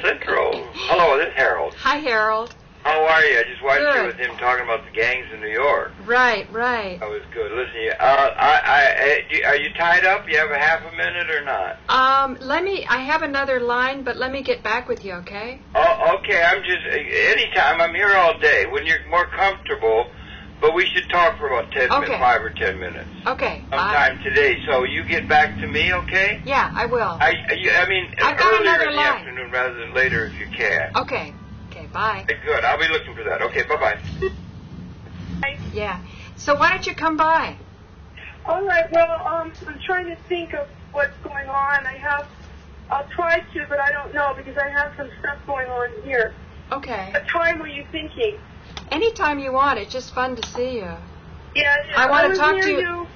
Central. Hello, this is Harold. Hi, Harold. How are you? I just watched Good. you with him talking about the gangs in New York. Right. That was good. Listen, are you tied up? You have a half a minute or not? I have another line, but let me get back with you, okay? Oh, okay. Anytime. I'm here all day. When you're more comfortable, but we should talk for about 10 minutes, 5 or 10 minutes. Okay. Sometime today. So you get back to me, okay? Yeah, I will. I mean, I've got earlier another in the line. afternoon rather than later if you can. Okay, bye. Okay, good. I'll be looking for that. Okay, bye-bye. Yeah. So why don't you come by? All right. Well, I'm trying to think of what's going on. I'll try to, but I don't know because I have some stuff going on here. Okay. What time were you thinking? Anytime you want. It's just fun to see you. Yeah. I want to talk to you.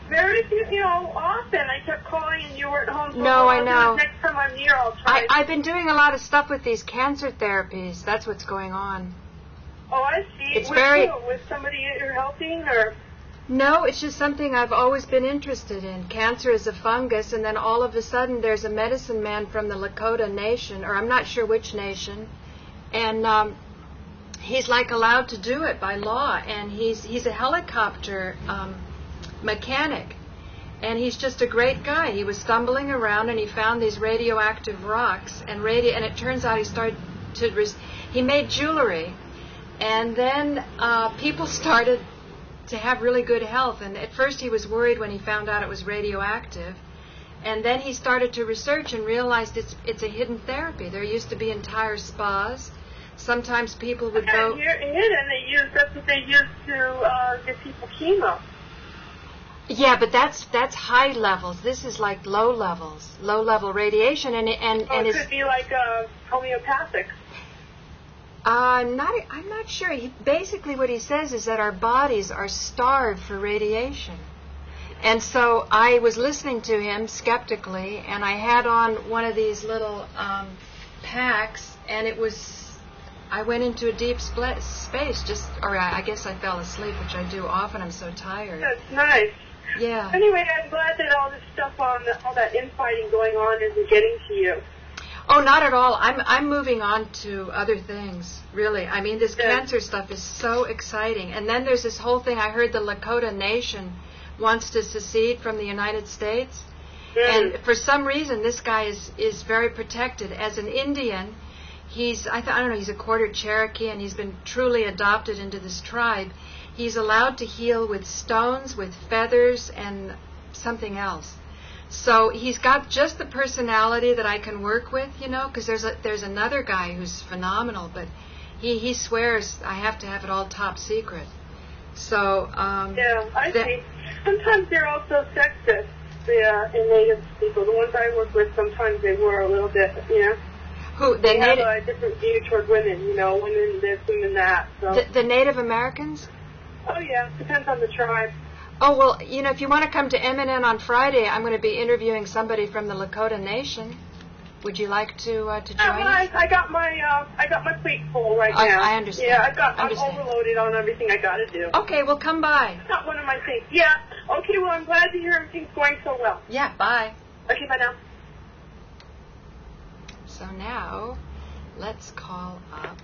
Very few, often. I kept calling and you weren't home. So No, I know. Next time I'm here, I'll try. I've been doing a lot of stuff with these cancer therapies. That's what's going on. Oh, I see. It's with very... who? With somebody you're helping, or? No, it's just something I've always been interested in. Cancer is a fungus, and then all of a sudden there's a medicine man from the Lakota Nation, or I'm not sure which nation, and he's like allowed to do it by law, and he's a helicopter mechanic, and he's just a great guy. He was stumbling around and he found these radioactive rocks, and it turns out he started to he made jewelry, and then people started to have really good health. And at first he was worried when he found out it was radioactive, and then he started to research and realized it's a hidden therapy. There used to be entire spas. Sometimes people would go. Hidden. That's what they use to give people chemo. Yeah, but that's high levels. This is like low level radiation, and it could be like homeopathic. I'm not sure. Basically, what he says is that our bodies are starved for radiation, and so I was listening to him skeptically, and I had on one of these little packs, and I went into a deep space. I guess I fell asleep, which I do often. I'm so tired. That's nice. Yeah. Anyway, I'm glad that all this stuff all that infighting going on isn't getting to you. Oh, not at all. I'm moving on to other things, really. I mean, this cancer stuff is so exciting. And then there's this whole thing. I heard the Lakota Nation wants to secede from the United States. And for some reason, this guy is very protected. As an Indian, he's a quarter Cherokee, and he's been truly adopted into this tribe. He's allowed to heal with stones, with feathers, and something else. So he's got just the personality that I can work with, because there's another guy who's phenomenal, but he swears I have to have it all top secret. So yeah, I see. Sometimes they're also sexist. In Native people, the ones I work with, sometimes they were a little bit, Who they have a different view toward women, women this, women that. So. The Native Americans? Oh yeah, depends on the tribe. Oh well, if you want to come to MNN on Friday, I'm going to be interviewing somebody from the Lakota Nation. Would you like to join us? I got my plate full right now. I understand. Yeah, I'm overloaded on everything I got to do. Okay, well come by. It's not one of my things. Yeah. Okay, well I'm glad to hear everything's going so well. Yeah. Bye. Okay, bye now. So now, let's call up.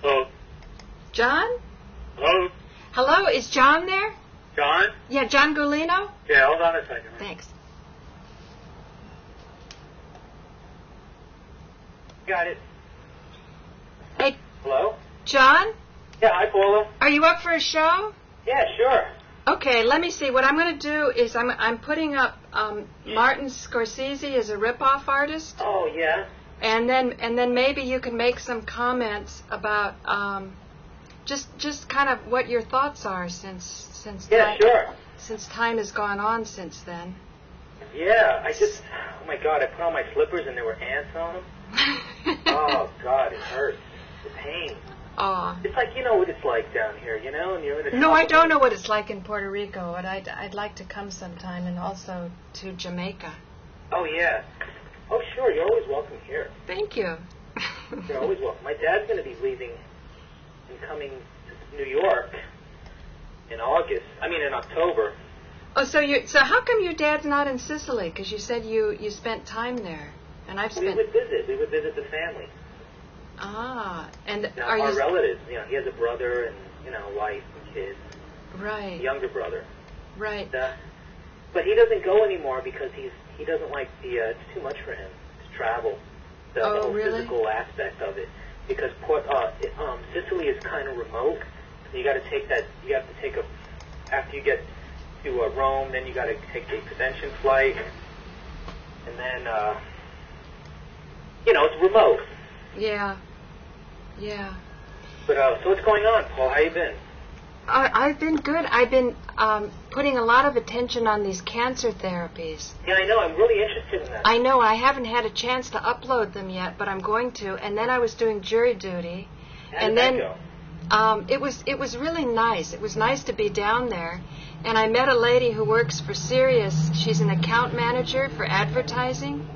Hello. John? Hello? Hello, is John there? John? Yeah, John Gulino? Yeah, hold on a second. Thanks. Got it. Hey. Hello? John? Yeah, hi, Paula. Are you up for a show? Yeah, sure. Okay, let me see. What I'm going to do is I'm putting up Martin Scorsese as a ripoff artist. Oh, yeah. And then maybe you can make some comments about just kind of what your thoughts are since time has gone on since then. Yeah, oh my God, I put on my slippers and there were ants on them. Oh God, it hurts. The pain. Oh. It's like, what it's like down here, and you're in a... No, I don't know what it's like in Puerto Rico, but I'd like to come sometime, and also to Jamaica. Oh yeah. Oh, sure. You're always welcome here. Thank you. You're always welcome. My dad's going to be leaving and coming to New York in October. Oh, so how come your dad's not in Sicily? Because you said you spent time there, and I've spent. We would visit. We would visit the family. Ah, and now, are our you relatives? You know, he has a brother and wife and kids. Right. Younger brother. Right. But he doesn't go anymore because he doesn't like it's too much for him to travel. The whole really? physical aspect of it, because Sicily is kind of remote. So you got to take that. You have to take after you get to Rome, then you got to take the extension flight, and then it's remote. Yeah. Yeah. But so what's going on, Paul? How you been? I've been good. I've been putting a lot of attention on these cancer therapies. Yeah, I know. I'm really interested in that. I know. I haven't had a chance to upload them yet, but I'm going to. And then I was doing jury duty. How did that go? It was really nice. It was nice to be down there. And I met a lady who works for Sirius. She's an account manager for advertising.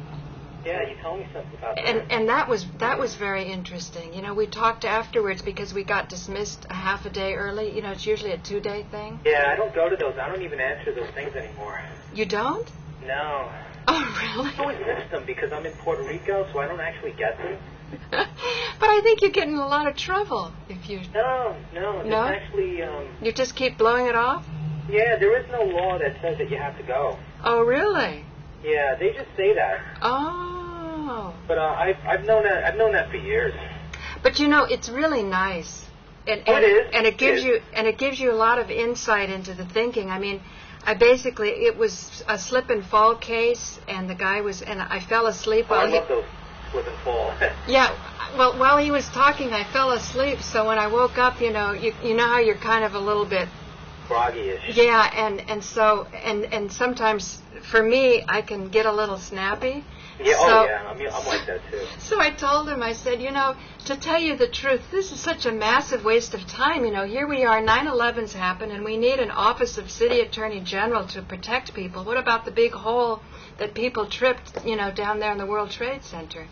Yeah, you told me something about that. And that was very interesting. You know, we talked afterwards because we got dismissed a half a day early. You know, it's usually a 2-day thing. Yeah, I don't go to those. I don't even answer those things anymore. You don't? No. Oh, really? I always miss them because I'm in Puerto Rico, so I don't actually get them. But I think you get in a lot of trouble if you... No. No? It's actually... You just keep blowing it off? Yeah, there is no law that says that you have to go. Oh, really? Yeah, they just say that. Oh. But I've known that for years. But you know, it's really nice. And it is. And it gives you a lot of insight into the thinking. I mean, it was a slip and fall case, and the guy and I fell asleep I love those slip and fall. Yeah. Well, while he was talking, I fell asleep. So when I woke up, you know how you're kind of a little bit groggy-ish. Yeah, and sometimes for me, I can get a little snappy. Yeah, so, I'm like that too. So I told him, I said, to tell you the truth, this is such a massive waste of time. Here we are, 9/11's happened, and we need an office of city attorney general to protect people. What about the big hole that people tripped, down there in the World Trade Center?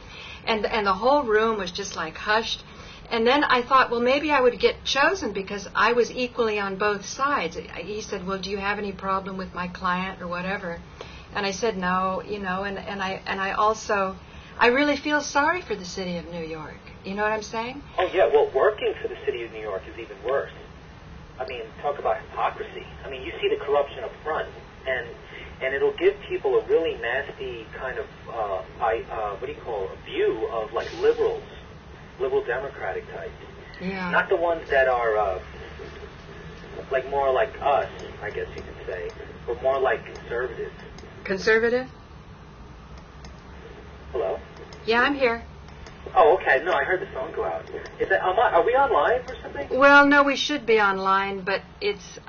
And the whole room was just like hushed. And then I thought, well, maybe I would get chosen because I was equally on both sides. He said, well, do you have any problem with my client or whatever? And I said, no, and I really feel sorry for the city of New York. You know what I'm saying? Oh, yeah, well, working for the city of New York is even worse. I mean, talk about hypocrisy. I mean, you see the corruption up front, and it'll give people a really nasty kind of, a view of, like, liberal democratic types. Yeah. Not the ones that are, like, more like us, I guess you could say, but more like conservatives. Conservative? Hello? Yeah, I'm here. Oh, okay. No, I heard the phone go out. Are we on live or something? Well, no, we should be online, but it's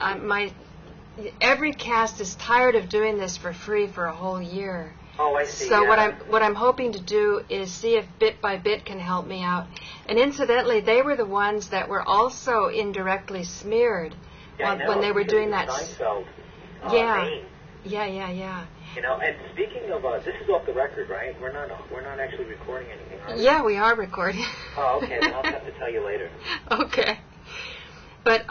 every cast is tired of doing this for free for a whole year. Oh, I see. So yeah. what I'm hoping to do is see if Bit by Bit can help me out. And incidentally, they were the ones that were also indirectly smeared when they were doing that. Seinfeld, name. Yeah. And speaking of, this is off the record, right? We're not actually recording anything, are we? Yeah, we are recording. Oh, okay. Then I'll have to tell you later. Okay. But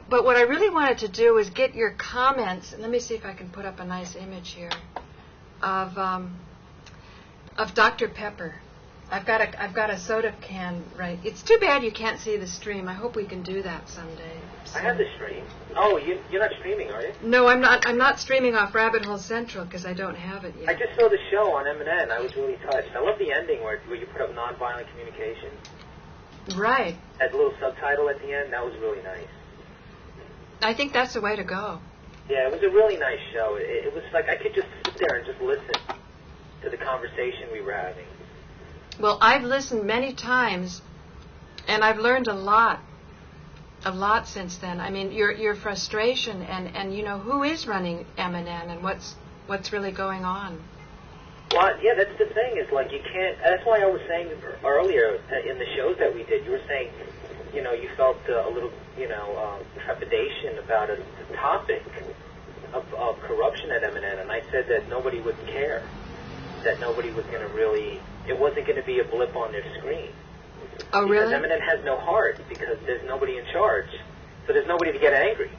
what I really wanted to do was get your comments. Let me see if I can put up a nice image here of Dr. Pepper. I've got a soda can right. It's too bad you can't see the stream. I hope we can do that someday. I have the stream. Oh, you're not streaming, are you? No, I'm not. I'm not streaming off Rabbit Hole Central because I don't have it yet. I just saw the show on M&N. I was really touched. I love the ending where you put up nonviolent communication. Right. That little subtitle at the end. That was really nice. I think that's the way to go. Yeah, it was a really nice show. It was like I could just sit there and just listen to the conversation we were having. Well, I've listened many times, and I've learned a lot since then. I mean, your frustration and who is running M&N and what's really going on. Well, yeah, that's the thing. Is like you can't. That's why I was saying earlier in the shows that we did. You were saying, you felt a little, trepidation about the topic of corruption at M&N, and I said that nobody would care, that nobody was going to really. It wasn't going to be a blip on their screen. Oh, really? Because M&N has no heart because there's nobody in charge, so there's nobody to get angry.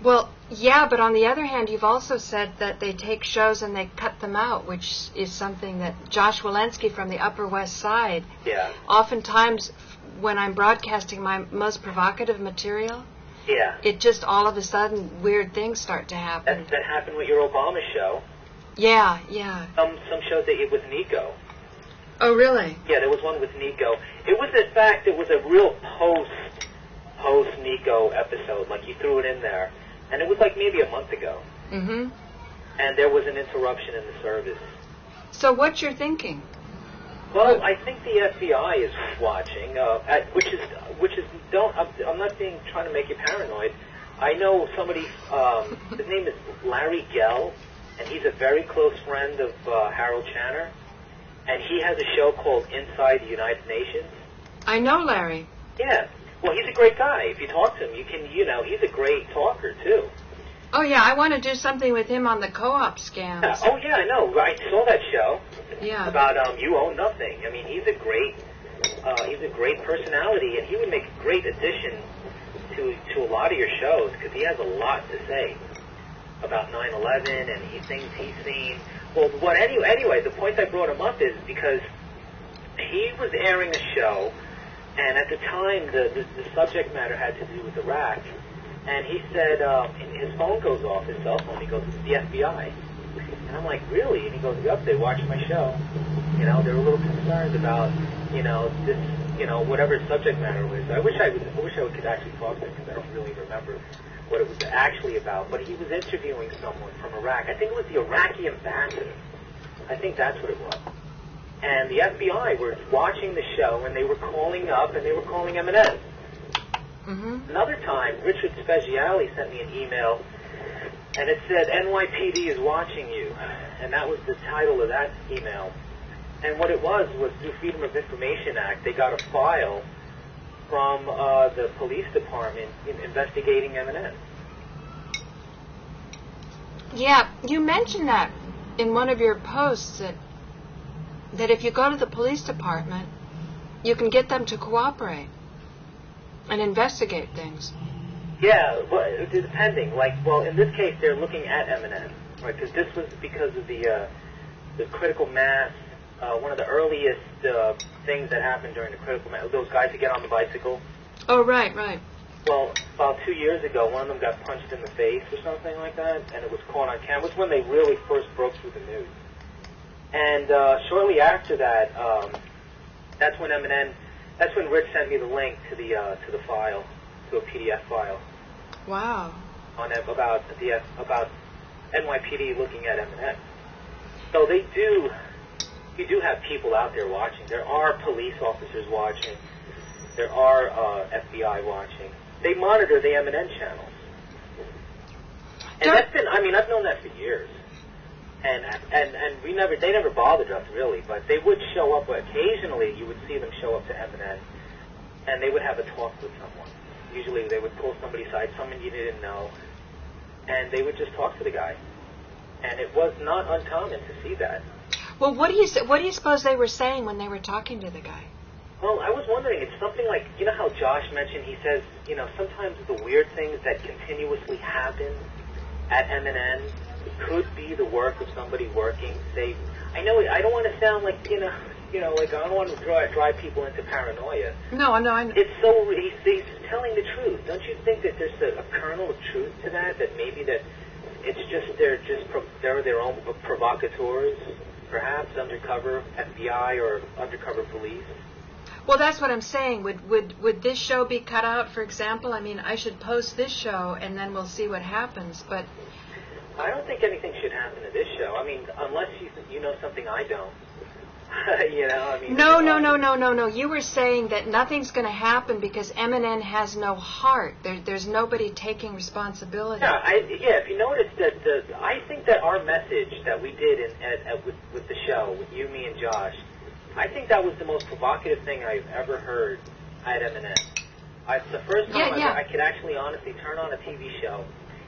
Well, yeah, but on the other hand, you've also said that they take shows and they cut them out, which is something that Josh Walensky from the Upper West Side. Yeah. Oftentimes, when I'm broadcasting my most provocative material, yeah, it just all of a sudden weird things start to happen. That happened with your Obama show. Yeah, yeah. Some shows that it was Nico. Oh, really? Yeah, there was one with Nico. It was, in fact, it was a real post Nico episode. Like, you threw it in there. And it was like maybe a month ago. Mm-hmm. And there was an interruption in the service. So what's your thinking? Well, I think the FBI is watching, which is I'm not trying to make you paranoid. I know somebody, his name is Larry Gell, and he's a very close friend of Harold Channer, and he has a show called Inside the United Nations. I know Larry. Yeah. Well, he's a great guy. If you talk to him, he's a great talker, too. Oh, yeah, I want to do something with him on the co-op scams. Yeah. Oh, yeah, I know. I saw that show. Yeah. About You Own Nothing. I mean, he's a great personality, and he would make a great addition to a lot of your shows, because he has a lot to say about 9/11 and things he's seen. Well, anyway, the point I brought him up is because he was airing a show, and at the time, the subject matter had to do with Iraq. And he said, his phone goes off, his cell phone. He goes, "It's the FBI." And I'm like, "Really?" And he goes, "Yep, they watched my show. They're a little concerned about, this, whatever subject matter was." I wish I could actually talk to him, because I don't really remember what it was actually about. But he was interviewing someone from Iraq. I think it was the Iraqi ambassador. I think that's what it was. And the FBI were watching the show, and they were calling up, and they were calling M&M. Mm-hmm. Another time, Richard Speziale sent me an email, and it said, "NYPD is watching you." And that was the title of that email. And what it was through Freedom of Information Act, they got a file from the police department investigating M&M. Yeah, you mentioned that in one of your posts, that if you go to the police department, you can get them to cooperate and investigate things. Yeah, well, depending. In this case, they're looking at M&M, right? Because this was because of the critical mass. One of the earliest things that happened during the critical mass, those guys who get on the bicycle. Oh, right, right. Well, about 2 years ago, one of them got punched in the face or something like that, and it was caught on camera. It was when they really first broke through the news. And shortly after that, that's when Rich sent me the link to the file, to a PDF file. Wow. About NYPD looking at M&M. So you do have people out there watching. There are police officers watching. There are FBI watching. They monitor the M&M channels. And I've known that for years. And they never bothered us really, but they would show up occasionally. You would see them show up to M&M, and they would have a talk with someone. Usually they would pull somebody aside, someone you didn't know, and they would just talk to the guy. And it was not uncommon to see that. Well, what do you suppose they were saying when they were talking to the guy? Well, I was wondering, it's something like, how Josh mentioned, he says, sometimes the weird things that continuously happen at M&M could be the work of somebody working, say, I don't want to sound like, I don't want to drive people into paranoia. No, I know. It's so, he's telling the truth. Don't you think that there's a kernel of truth to that maybe that it's just, they're their own provocateurs, perhaps undercover FBI or undercover police? Well, that's what I'm saying. Would this show be cut out, for example? I mean, I should post this show, and then we'll see what happens, but I don't think anything should happen to this show. I mean, unless you know something I don't. No. You were saying that nothing's going to happen because M&N has no heart. There's nobody taking responsibility. Yeah, if you notice that I think that our message that we did with the show, with you, me, and Josh, I think that was the most provocative thing I've ever heard at M&M. It's the first time I could actually honestly turn on a TV show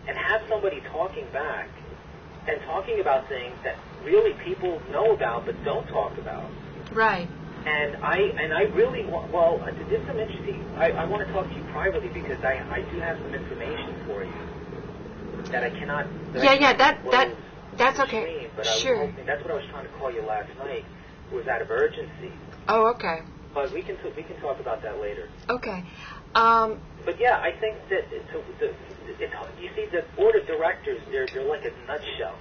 and have somebody talking back and talking about things that really people know about but don't talk about. Right. And I really did some interesting. I want to talk to you privately because I do have some information for you that I cannot. That's okay. Stream, but sure. I was hoping, that's what I was trying to call you last night. Was out of urgency. Oh, okay. But we can talk about that later. Okay. But yeah, I think that you see the board of directors, they're like a nutshell,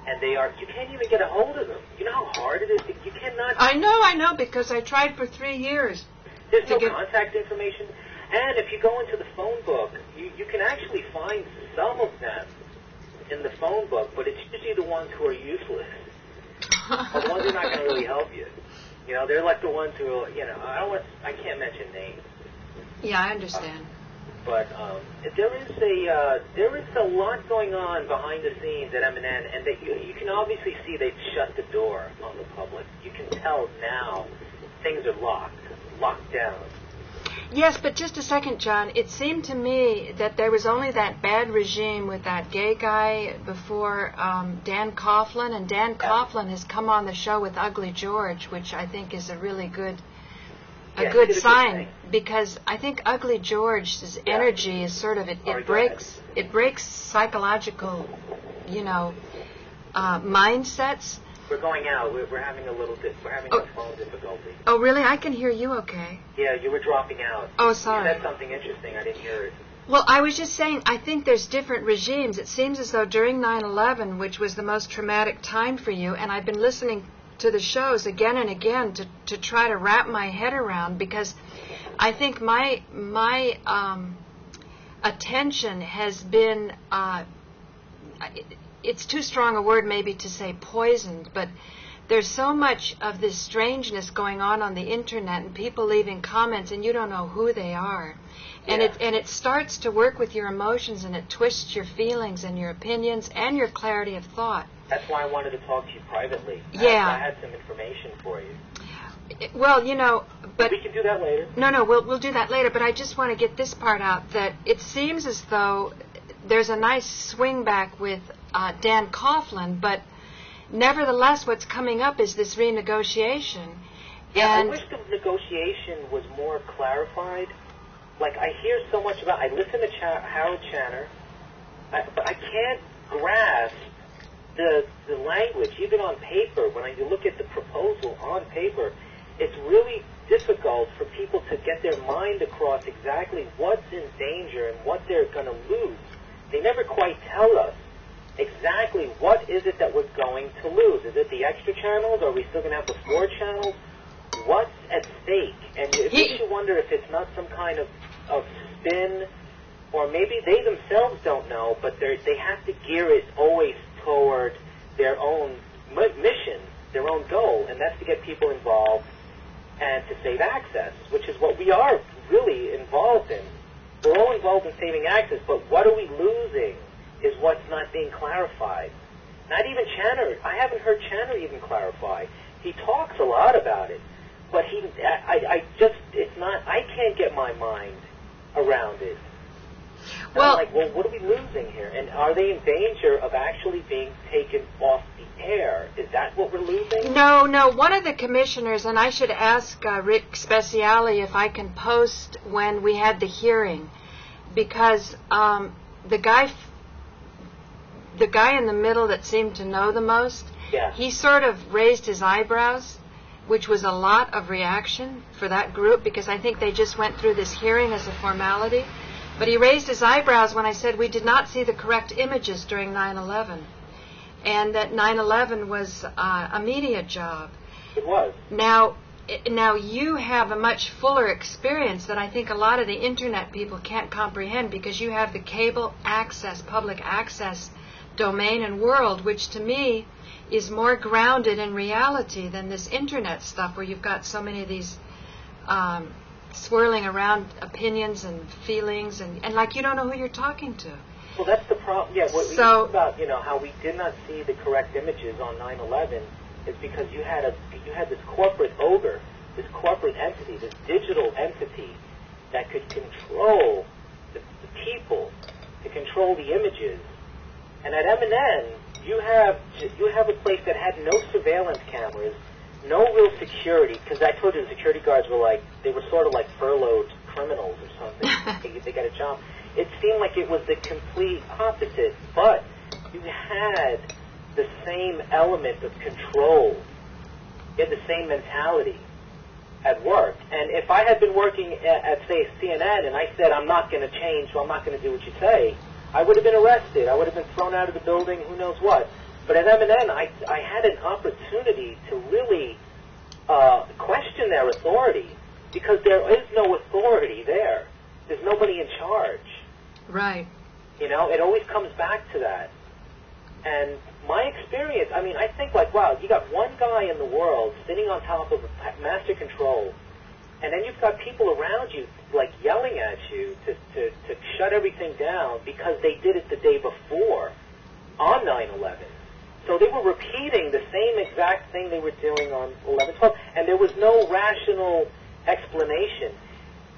and you can't even get a hold of them. You know how hard it is. You cannot. I know, because I tried for 3 years. There's no contact information, and if you go into the phone book, you can actually find some of them in the phone book, but it's usually the ones who are useless, or the ones who are not going to really help you. You know, they're like the ones who, I can't mention names. Yeah, I understand. But there is a lot going on behind the scenes at M&N, and that you can obviously see they've shut the door on the public. You can tell now things are locked down. Yes, but just a second, John. It seemed to me that there was only that bad regime with that gay guy before Dan Coughlin, and Dan Coughlin has come on the show with Ugly George, which I think is a really good sign, because I think Ugly George's energy is sort of it breaks psychological, mindsets. We're going out. We're having a phone difficulty. Oh, really? I can hear you okay. Yeah, you were dropping out. Oh, sorry. You said something interesting. I didn't hear it. Well, I was just saying, I think there's different regimes. It seems as though during 9/11, which was the most traumatic time for you, and I've been listening to the shows again and again to try to wrap my head around, because I think my attention has been, it's too strong a word maybe to say poisoned, but there's so much of this strangeness going on the internet, and people leaving comments and you don't know who they are. And it starts to work with your emotions, and it twists your feelings and your opinions and your clarity of thought. That's why I wanted to talk to you privately. Yeah. I had some information for you. Well, but we can do that later. No, we'll do that later, but I just want to get this part out, that it seems as though there's a nice swing back with Dan Coughlin, but nevertheless what's coming up is this renegotiation. Yeah, and I wish the negotiation was more clarified. Like, I hear so much about, I listen to Harold Channer, but I can't grasp the language, even on paper. When you look at the proposal on paper, it's really difficult for people to get their mind across exactly what's in danger and what they're going to lose. They never quite tell us exactly what is it that we're going to lose. Is it the extra channels? Are we still going to have the 4 channels? What's at stake? And it makes you wonder if it's not some kind of spin, or maybe they themselves don't know, but they have to gear it always toward their own mission, their own goal, and that's to get people involved and to save access, which is what we are really involved in. We're all involved in saving access, but what are we losing is what's not being clarified. Not even Channer. I haven't heard Channer even clarify. He talks a lot about it, but I can't get my mind around it. Well, I'm like, what are we losing here? And are they in danger of actually being taken off the air? Is that what we're losing? No. One of the commissioners, and I should ask Rick Speciale if I can post when we had the hearing, because the guy in the middle that seemed to know the most, he sort of raised his eyebrows, which was a lot of reaction for that group, because I think they just went through this hearing as a formality. But he raised his eyebrows when I said we did not see the correct images during 9/11, and that 9/11 was a media job. It was. Now you have a much fuller experience that I think a lot of the internet people can't comprehend, because you have the cable access, public access domain and world, which to me is more grounded in reality than this internet stuff where you've got so many of these swirling around opinions and feelings, and like you don't know who you're talking to. Well, that's the problem. Yeah, what we talked about, how we did not see the correct images on 9/11 is because you had this corporate ogre, this corporate entity, this digital entity that could control the people, to control the images. And at M&N, you have a place that had no surveillance cameras, no real security, because I told you the security guards were sort of like furloughed criminals or something. They got a job. it seemed like it was the complete opposite, but you had the same element of control, you had the same mentality at work. And if I had been working at say, CNN, and I said, I'm not going to change, so I'm not going to do what you say, I would have been arrested. I would have been thrown out of the building, who knows what. But at M&N, I had an opportunity to really question their authority, because there is no authority there. There's nobody in charge. Right. You know, it always comes back to that. And my experience, I mean, I think like, wow, you got one guy in the world sitting on top of a master control, and then you've got people around you, like, yelling at you to shut everything down because they did it the day before on 9/11. So they were repeating the same exact thing they were doing on 11/12, and there was no rational explanation.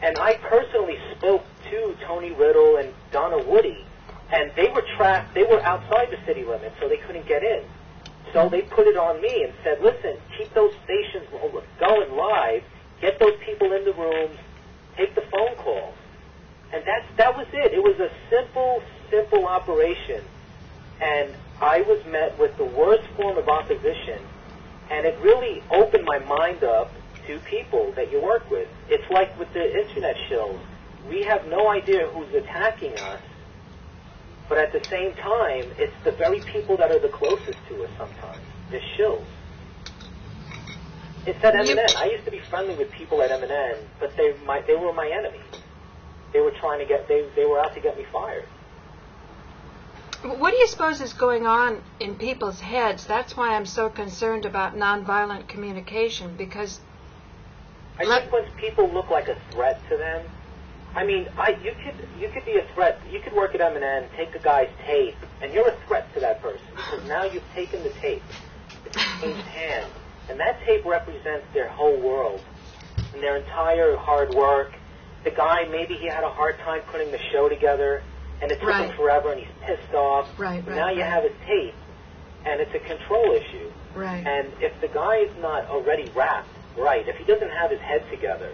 And I personally spoke to Tony Riddle and Donna Woody, and they were trapped. They were outside the city limits, so they couldn't get in. So they put it on me and said, listen, keep those stations going live, get those people in the rooms, take the phone calls. And that was it. It was a simple operation. And I was met with the worst form of opposition, and it really opened my mind up to people that you work with. It's like with the internet shills. We have no idea who's attacking us, but at the same time, it's the very people that are the closest to us sometimes, the shills. It's at M&N. I used to be friendly with people at M&N, but they were my enemies. They were trying to they were out to get me fired. What do you suppose is going on in people's heads? That's why I'm so concerned about nonviolent communication, because I think when people look like a threat to them, I mean, you could be a threat. You could work at M&N, take the guy's tape, and you're a threat to that person, because now you've taken the tape. It's changed hands. And that tape represents their whole world and their entire hard work. The guy, maybe he had a hard time putting the show together, and it took him forever, and he's pissed off. Now you have his tape, and it's a control issue. Right. And if the guy is not already wrapped right, if he doesn't have his head together,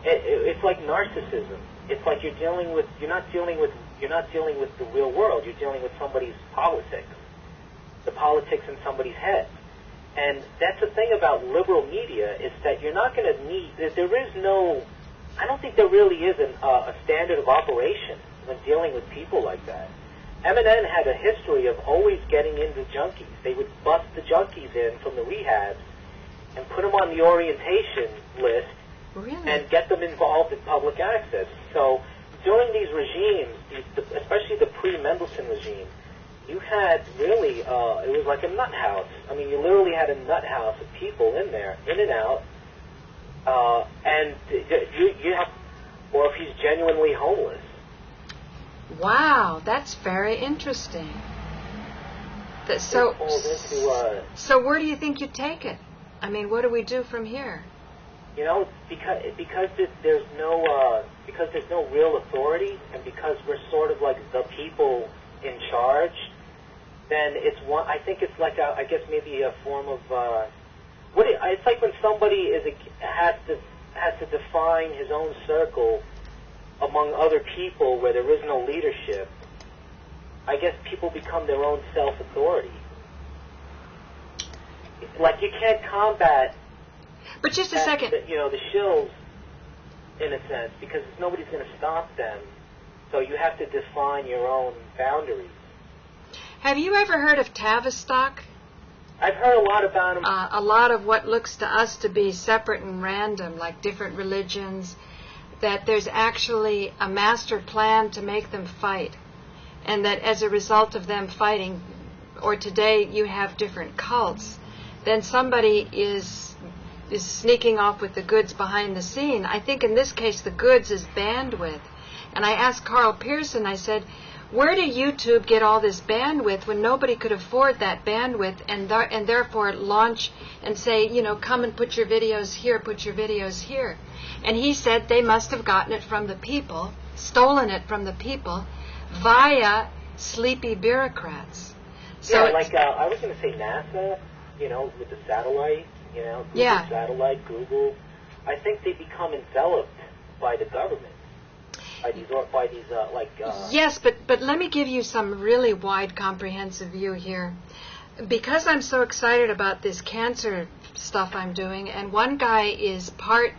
it's like narcissism. It's like you're not dealing with the real world. You're dealing with somebody's politics, the politics in somebody's head. And that's the thing about liberal media, is that you're not going to need. I don't think there really is a standard of operation when dealing with people like that. M&N had a history of always getting into junkies. They would bust the junkies in from the rehabs and put them on the orientation list. Really? And get them involved in public access. So during these regimes, especially the pre-Mendelsohn regime, you had really, it was like a nut house. I mean, you literally had a nut house of people in there, in and out, and you have, or if he's genuinely homeless. Wow, that's very interesting. So where do you think you take it? I mean, what do we do from here? You know, because there's no real authority, and because we're sort of like the people in charge, then I think it's like I guess maybe a form of it's like when somebody has to define his own circle among other people where there is no leadership. I guess people become their own self-authority. Like you can't combat. But just a second. The shills, in a sense, because nobody's going to stop them. So you have to define your own boundaries. Have you ever heard of Tavistock? I've heard a lot about them. A lot of what looks to us to be separate and random, like different religions, that there's actually a master plan to make them fight. And that as a result of them fighting, or today you have different cults, then somebody is sneaking off with the goods behind the scene. I think in this case the goods is bandwidth. And I asked Carl Pearson, I said, where did YouTube get all this bandwidth when nobody could afford that bandwidth and therefore launch and say, come and put your videos here, put your videos here. And he said they must have gotten it from the people, stolen it from the people, via sleepy bureaucrats. So I was going to say NASA, with the satellite. Google satellite, Google. I think they become enveloped by the government. Yes, but let me give you some really wide, comprehensive view here. Because I'm so excited about this cancer stuff I'm doing, and one guy is part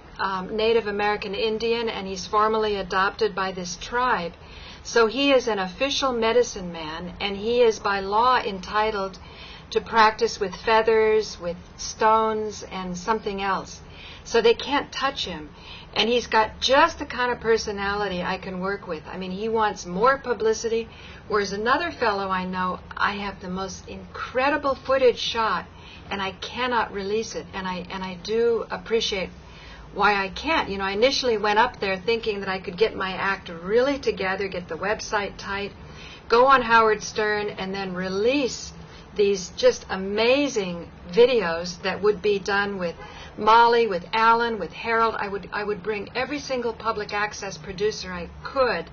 Native American Indian, and he's formally adopted by this tribe. So he is an official medicine man, and he is by law entitled to practice with feathers, with stones, and something else. So they can't touch him. And he's got just the kind of personality I can work with. I mean, he wants more publicity, whereas another fellow I know, I have the most incredible footage shot, and I cannot release it. And I do appreciate why I can't. You know, I initially went up there thinking that I could get my act really together, get the website tight, go on Howard Stern, and then release these just amazing videos that would be done with Molly, with Alan, with Harold. I would bring every single public access producer I could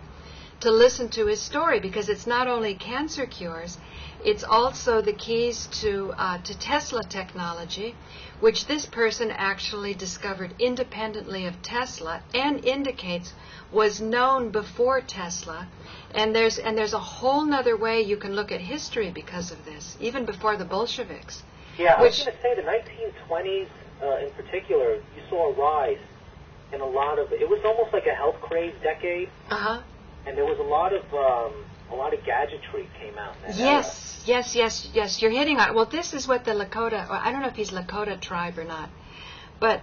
to listen to his story, because it's not only cancer cures, it's also the keys to Tesla technology, which this person actually discovered independently of Tesla and indicates was known before Tesla. And there's a whole nother way you can look at history because of this, even before the Bolsheviks. Yeah, I was going to say the 1920s in particular, you saw a rise in a lot of, it was almost like a health craze decade. Uh-huh. And there was a lot of gadgetry came out in that Yes, you're hitting on it. Well, this is what the Lakota, or I don't know if he's Lakota tribe or not, but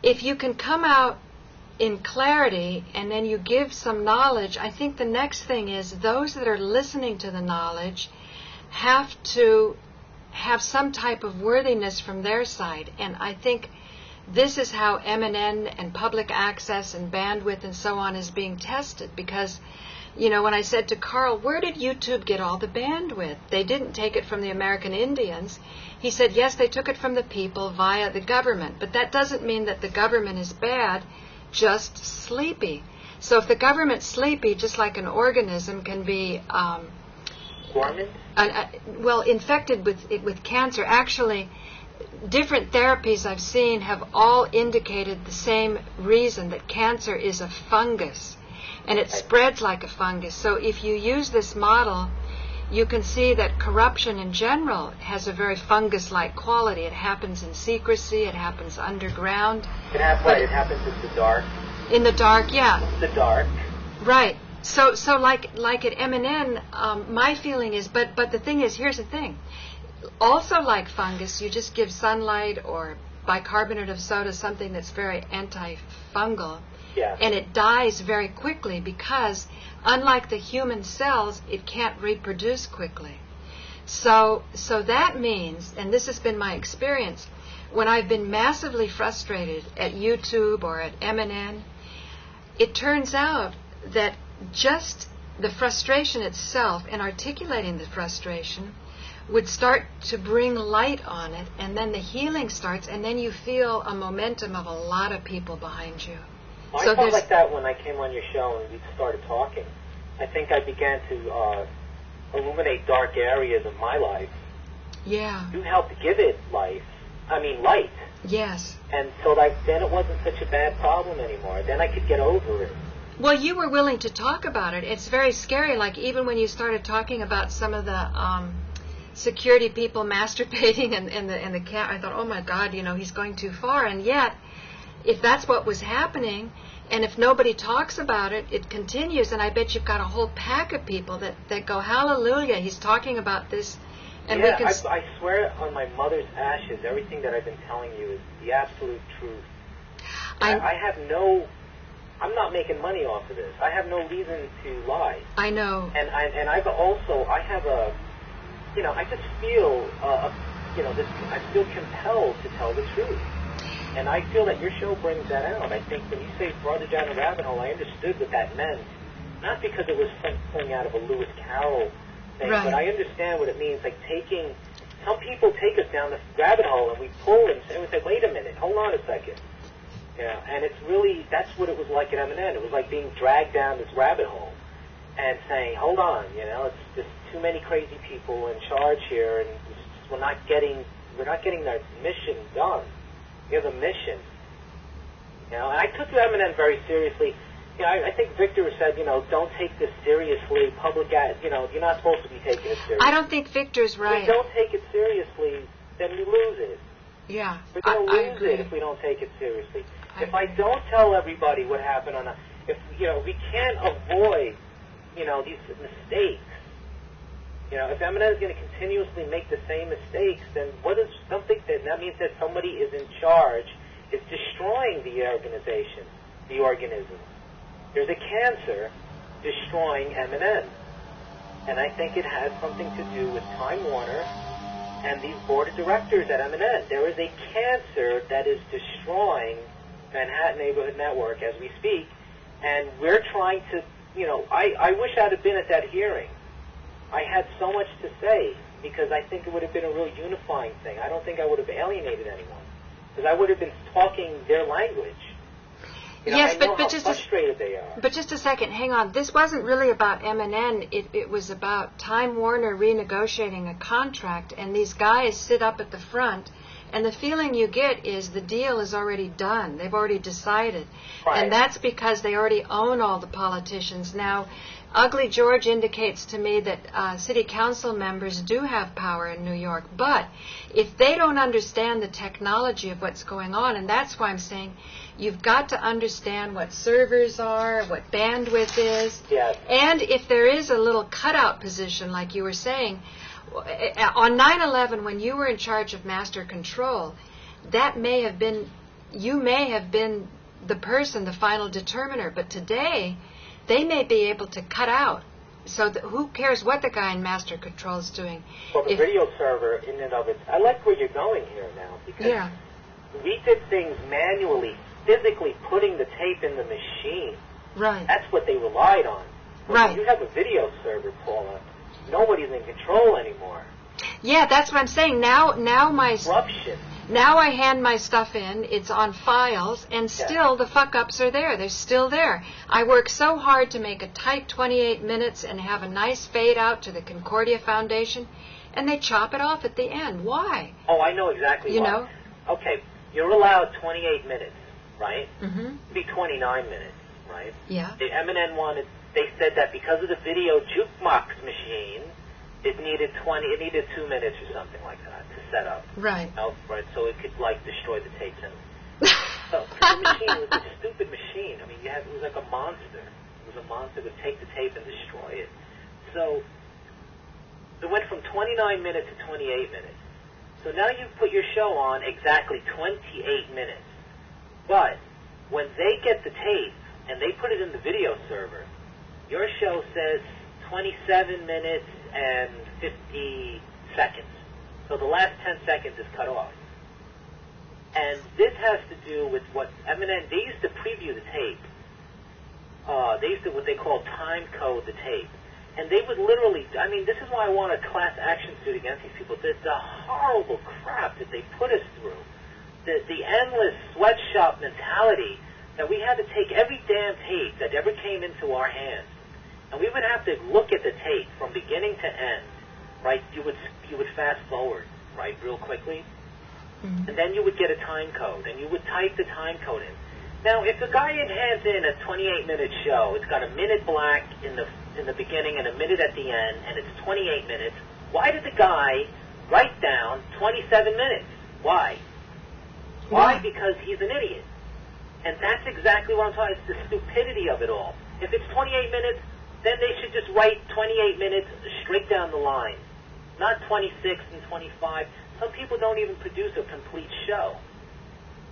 if you can come out in clarity and then you give some knowledge, I think the next thing is those that are listening to the knowledge have to have some type of worthiness from their side. And I think this is how MNN and public access and bandwidth and so on is being tested, because, you know, when I said to Carl, where did YouTube get all the bandwidth? They didn't take it from the American Indians. He said, yes, they took it from the people via the government, but that doesn't mean that the government is bad, just sleepy. So if the government's sleepy, just like an organism can be infected with cancer. Actually, different therapies I've seen have all indicated the same reason, that cancer is a fungus, and it spreads like a fungus. So if you use this model, you can see that corruption in general has a very fungus-like quality. It happens in secrecy. It happens underground. It happens in the dark. In the dark, yeah. The dark. Right. So like at MNN, my feeling is, but the thing is, here's the thing. Also like fungus, you just give sunlight or bicarbonate of soda, something that's very antifungal, and it dies very quickly because, unlike the human cells, it can't reproduce quickly. So that means, and this has been my experience, when I've been massively frustrated at YouTube or at MNN, it turns out that just the frustration itself and articulating the frustration would start to bring light on it, and then the healing starts, and then you feel a momentum of a lot of people behind you. Well, so I felt like that when I came on your show and we started talking. I think I began to illuminate dark areas of my life. Yeah. You helped give it light. Yes. And so then it wasn't such a bad problem anymore. Then I could get over it. Well, you were willing to talk about it. It's very scary. Like, even when you started talking about some of the security people masturbating and the cat, I thought, oh my God, you know, he's going too far. And yet, if that's what was happening, and if nobody talks about it, it continues. And I bet you've got a whole pack of people that go, hallelujah, he's talking about this. And yeah, I swear on my mother's ashes, everything that I've been telling you is the absolute truth. I'm not making money off of this. I have no reason to lie. I know. And I just feel, I feel compelled to tell the truth. And I feel that your show brings that out. I think when you say farther down the rabbit hole, I understood what that meant. Not because it was something out of a Lewis Carroll thing, right, but I understand what it means. Like some people take us down the rabbit hole and we pull and we say, wait a minute, hold on a second. Yeah, and it's really, that's what it was like at M&N. It was like being dragged down this rabbit hole and saying, hold on, it's just too many crazy people in charge here, and we're not getting that mission done. We have a mission. And I took M&N very seriously. Yeah, I think Victor said, don't take this seriously. You're not supposed to be taking it seriously. I don't think Victor's right. If we don't take it seriously, then we lose it. Yeah, We're going to lose agree. it if we don't take it seriously. If agree. I don't tell everybody what happened if we can't avoid, these mistakes. If Eminem is going to continuously make the same mistakes, then what is something that means that somebody is in charge, is destroying the organization, the organism. There's a cancer destroying Eminem. And I think it has something to do with Time Warner and these board of directors at Eminem. There is a cancer that is destroying Manhattan Neighborhood Network as we speak, and we're trying to, I wish I'd have been at that hearing. I had so much to say because I think it would have been a real unifying thing. I don't think I would have alienated anyone because I would have been talking their language. Yes, I know but how just frustrated they are. But just a second, hang on. This wasn't really about MNN. It was about Time Warner renegotiating a contract, and these guys sit up at the front, and the feeling you get is the deal is already done. They've already decided. Right. And that's because they already own all the politicians. Now, Ugly George indicates to me that city council members do have power in New York, but if they don't understand the technology of what's going on, and that's why I'm saying you've got to understand what servers are, what bandwidth is, Yes. and if there is a little cutout position, like you were saying, on 9/11 when you were in charge of master control, you may have been the person, the final determiner, but today they may be able to cut out. So who cares what the guy in master control is doing? Well, the video server in and of it, I like where you're going here now because we did things manually, physically putting the tape in the machine. Right. That's what they relied on. But Right. when you have a video server, Paula, nobody's in control anymore. Yeah, that's what I'm saying. Now Corruption. Now I hand my stuff in, it's on files, and still the fuck-ups are there. They're still there. I work so hard to make a tight 28 minutes and have a nice fade out to the Concordia Foundation, and they chop it off at the end. Why? Oh, I know exactly You why. know? Okay, you're allowed 28 minutes, right? Mm-hmm. It'd be 29 minutes, right? Yeah. The MNN they said that because of the video jukebox machine, it needed 2 minutes or something like that to set up. Right. Right, so it could destroy the tapes. And so the machine was a stupid machine. I mean, it was like a monster. It was a monster that would take the tape and destroy it. So it went from 29 minutes to 28 minutes. So now you put your show on exactly 28 minutes. But when they get the tape and they put it in the video server, your show says 27 minutes and 50 seconds. So the last 10 seconds is cut off. And this has to do with what MNN, they used to preview the tape. They used to what they call time code the tape. And they would literally, I mean, this is why I want a class action suit against these people. The horrible crap that they put us through. The endless sweatshop mentality that we had to take every damn tape that ever came into our hands. And we would have to look at the tape from beginning to end, right? You would fast forward, right, real quickly. Mm-hmm. And then you would get a time code, and you would type the time code in. Now, if the guy hands in a 28-minute show, it's got a minute black in the beginning and a minute at the end, and it's 28 minutes, why did the guy write down 27 minutes? Why? Why? Because he's an idiot. And that's exactly what I'm talking about. It's the stupidity of it all. If it's 28 minutes, then they should just write 28 minutes straight down the line, not 26 and 25. Some people don't even produce a complete show.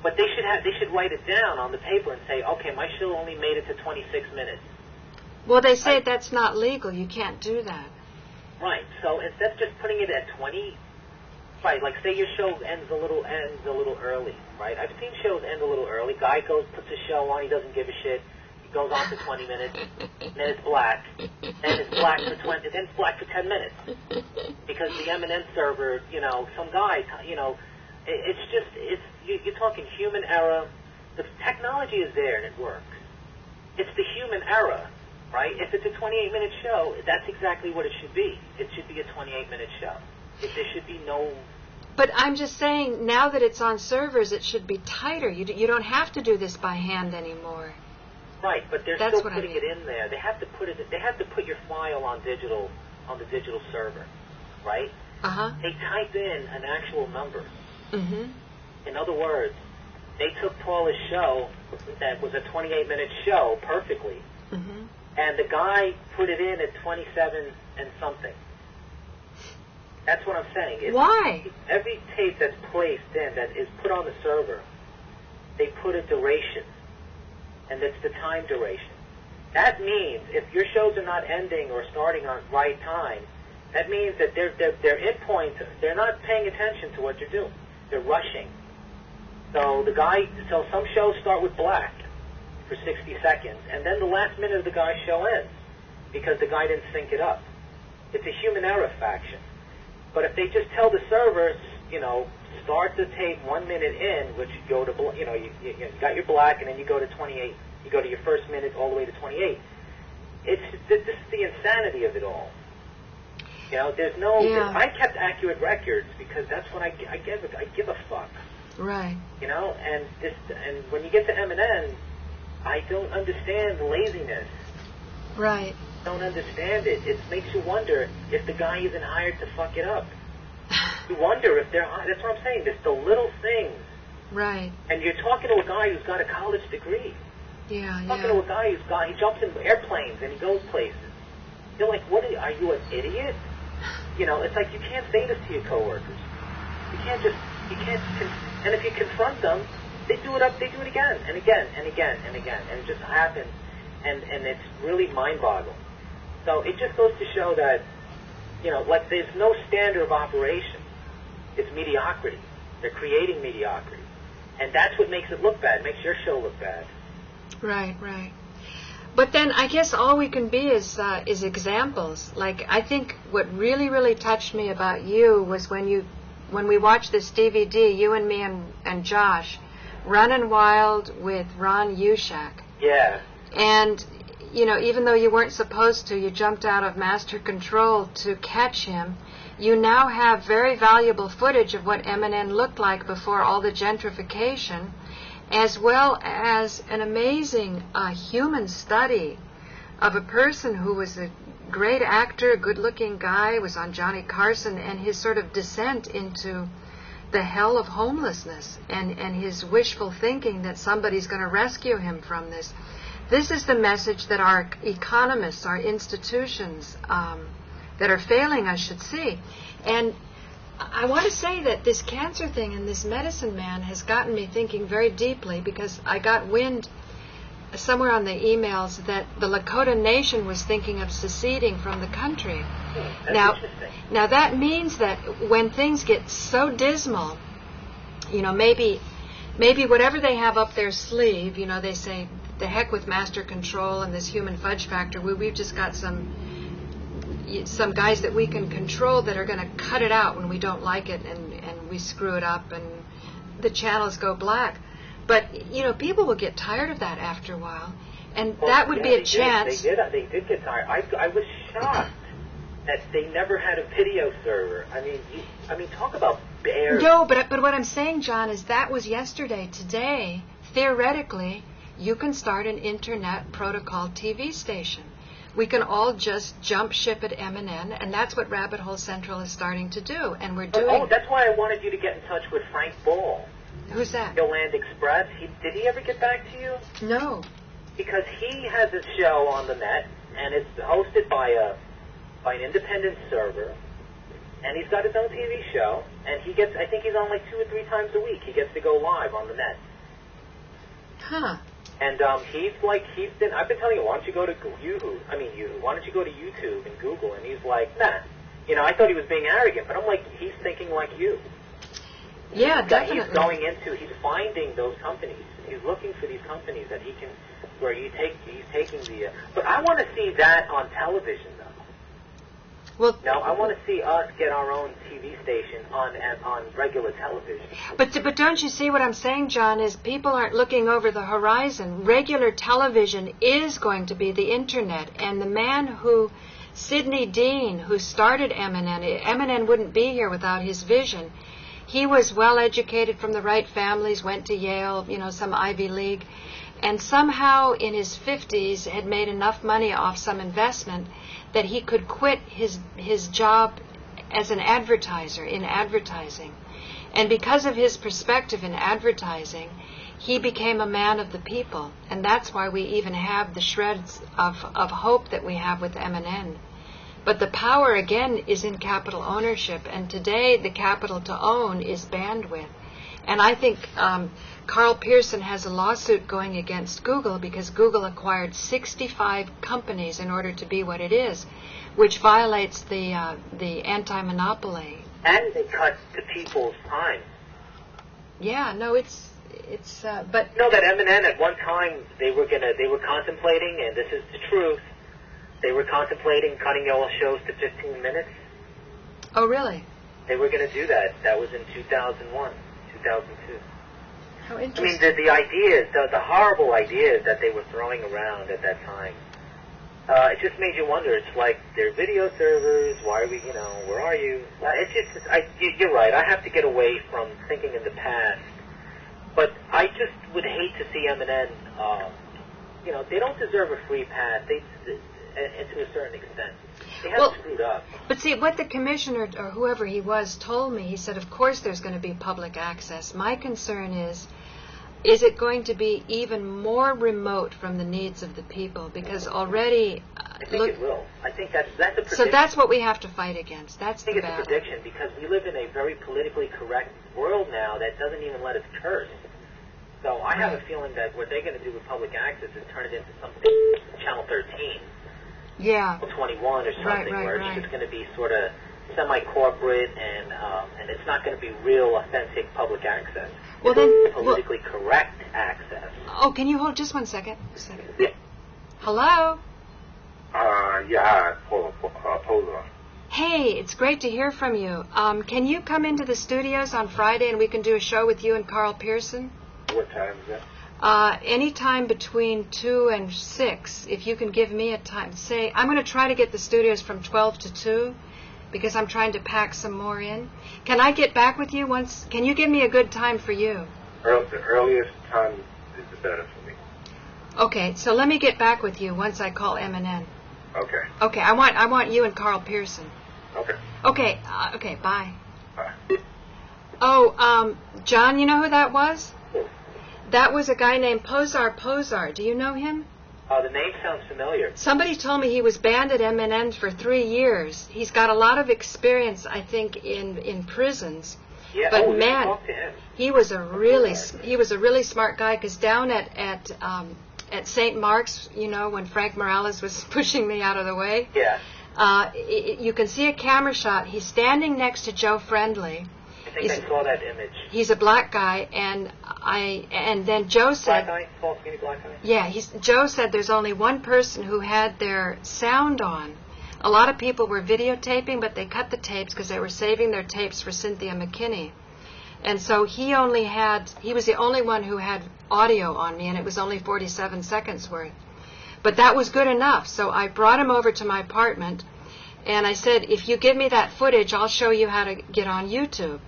But they should write it down on the paper and say, okay, my show only made it to 26 minutes. Well, they say that's not legal. You can't do that. Right. So instead of just putting it at 20, right? Like say your show ends a little early, right? I've seen shows end a little early. Guy puts a show on, he doesn't give a shit. He goes on to 20 minutes, then it's black, then it's black for 20, then it's black for 10 minutes because the MNN server, some guy, you're talking human error. The technology is there and it works. It's the human error, right? If it's a 28-minute show, that's exactly what it should be. It should be a 28-minute show. There should be no... But I'm just saying, now that it's on servers, it should be tighter. You don't have to do this by hand anymore. Right, but they're That's still what putting I mean. it in there. They have to put it. They have to put your file on the digital server, right? They type in an actual number. Mm-hmm. In other words, they took Paula's show that was a 28-minute show perfectly, and the guy put it in at 27 and something. That's what I'm saying. Why? Every tape that's placed in, that is put on the server, they put a duration, and it's the time duration. That means if your shows are not ending or starting on right time, that means that their endpoints, they're not paying attention to what you're doing. They're rushing. So some shows start with black for 60 seconds, and then the last minute of the guy's show ends because the guy didn't sync it up. It's a human error faction. But if they just tell the servers, start the tape 1 minute in, which you go to, you got your black, and then you go to 28. You go to your first minute all the way to 28. This is the insanity of it all. There's no. Yeah. I kept accurate records because that's what I give a fuck. Right. And when you get to M&N, I don't understand laziness. Right. Don't understand it. It makes you wonder if the guy isn't hired to fuck it up. You wonder if they're hired. That's what I'm saying. There's the little things. Right. And you're talking to a guy who's got a college degree. Yeah, Talking to a guy he jumps in airplanes and he goes places. You're like, are you an idiot? It's like you can't say this to your coworkers. And if you confront them, they do it again and again and again and again, and it just happens, and it's really mind-boggling. So it just goes to show that, there's no standard of operation. It's mediocrity. They're creating mediocrity. And that's what makes it look bad, makes your show look bad. Right, right. But then I guess all we can be is examples. Like, I think what really, really touched me about you was when we watched this DVD, you and me and Josh, Runnin' Wild with Ron Ushak. Yeah. And, even though you weren't supposed to, you jumped out of master control to catch him. You now have very valuable footage of what M&N looked like before all the gentrification, as well as an amazing human study of a person who was a great actor, a good-looking guy, was on Johnny Carson, and his sort of descent into the hell of homelessness and his wishful thinking that somebody's going to rescue him from this. This is the message that our economists, our institutions that are failing us should see. And I want to say that this cancer thing and this medicine man has gotten me thinking very deeply, because I got wind somewhere on the emails that the Lakota Nation was thinking of seceding from the country. Now that means that when things get so dismal, maybe whatever they have up their sleeve, they say, the heck with master control and this human fudge factor, we've just got some guys that we can control that are going to cut it out when we don't like it, and we screw it up and the channels go black. But, people will get tired of that after a while, and that would be a chance. They did get tired. I was shocked that they never had a video server. I mean, talk about bare. No, but what I'm saying, John, is that was yesterday. Today, theoretically, you can start an internet protocol TV station. We can all just jump ship at M&N, and that's what Rabbit Hole Central is starting to do, and we're doing. Oh, that's why I wanted you to get in touch with Frank Ball. Who's that? Yoland Express. Did he ever get back to you? No. Because he has a show on the net, and it's hosted by an independent server, and he's got his own TV show, and I think he's on like 2 or 3 times a week. He gets to go live on the net. Huh. And I've been telling you, why don't you go to why don't you go to YouTube and Google? And he's like, nah. I thought he was being arrogant, but I'm like, he's thinking like you. Yeah, definitely. He's finding those companies. He's looking for these companies that he's taking the. But I want to see that on television, though. Well, now I want to see us get our own TV station on regular television. But don't you see what I'm saying, John? Is people aren't looking over the horizon. Regular television is going to be the internet, and the man Sidney Dean, who started M&N wouldn't be here without his vision. He was well educated from the right families, went to Yale, some Ivy League, and somehow in his 50s had made enough money off some investment that he could quit his job as an advertiser in advertising. And because of his perspective in advertising, he became a man of the people. And that's why we even have the shreds of hope that we have with MNN. But the power, again, is in capital ownership. And today, the capital to own is bandwidth. And I think Carl Pearson has a lawsuit going against Google because Google acquired 65 companies in order to be what it is, which violates the anti-monopoly. And they cut the people's time. Yeah, no, it's but you know that MNN at one time they were contemplating, and this is the truth, they were contemplating cutting all shows to 15 minutes. Oh, really? They were going to do that. That was in 2001, 2002. How I mean, interesting. the ideas, the horrible ideas that they were throwing around at that time, it just made you wonder. It's like, they're video servers, why are we, where are you? You're right, I have to get away from thinking in the past. But I just would hate to see MNN, they don't deserve a free pass, and to a certain extent. They have screwed up. But see, what the commissioner, or whoever he was, told me, he said, of course there's going to be public access. My concern is it going to be even more remote from the needs of the people? Because already... I think it will. I think that's a prediction. So that's what we have to fight against. That's the battle. I think it's a prediction, because we live in a very politically correct world now that doesn't even let us curse. So I have a feeling that what they're going to do with public access is turn it into something, Channel 13. Yeah. 21 or something, where it's just going to be sort of semi-corporate, and it's not going to be real, authentic public access. Well, then, politically correct access. Oh, can you hold just one second? Yeah. Hello? Yeah, Paula. Hey, it's great to hear from you. Can you come into the studios on Friday and we can do a show with you and Carl Pearson? What time is that? Anytime between 2 and 6. If you can give me a time. Say, I'm going to try to get the studios from 12 to 2 because I'm trying to pack some more in. Can I get back with you once? Can you give me a good time for you? The earliest time is the better for me. Okay, so let me get back with you once I call MNN. Okay. Okay, I want you and Carl Pearson. Okay. Okay, okay, bye. Bye. Oh, John, you know who that was? That was a guy named Posar. Do you know him? The name sounds familiar. Somebody told me he was banned at MNN for 3 years. He's got a lot of experience, I think, in prisons. Yeah, but man, talk to him. he was a really smart guy. Because down at St. Mark's, when Frank Morales was pushing me out of the way, you can see a camera shot. He's standing next to Joe Friendly. I think I saw that image. He's a black guy, and then Joe said, black guy, tall, skinny black guy. Yeah, Joe said there's only one person who had their sound on. A lot of people were videotaping, but they cut the tapes because they were saving their tapes for Cynthia McKinney. And so he was the only one who had audio on me, and it was only 47 seconds worth. But that was good enough, so I brought him over to my apartment, and I said, if you give me that footage, I'll show you how to get on YouTube.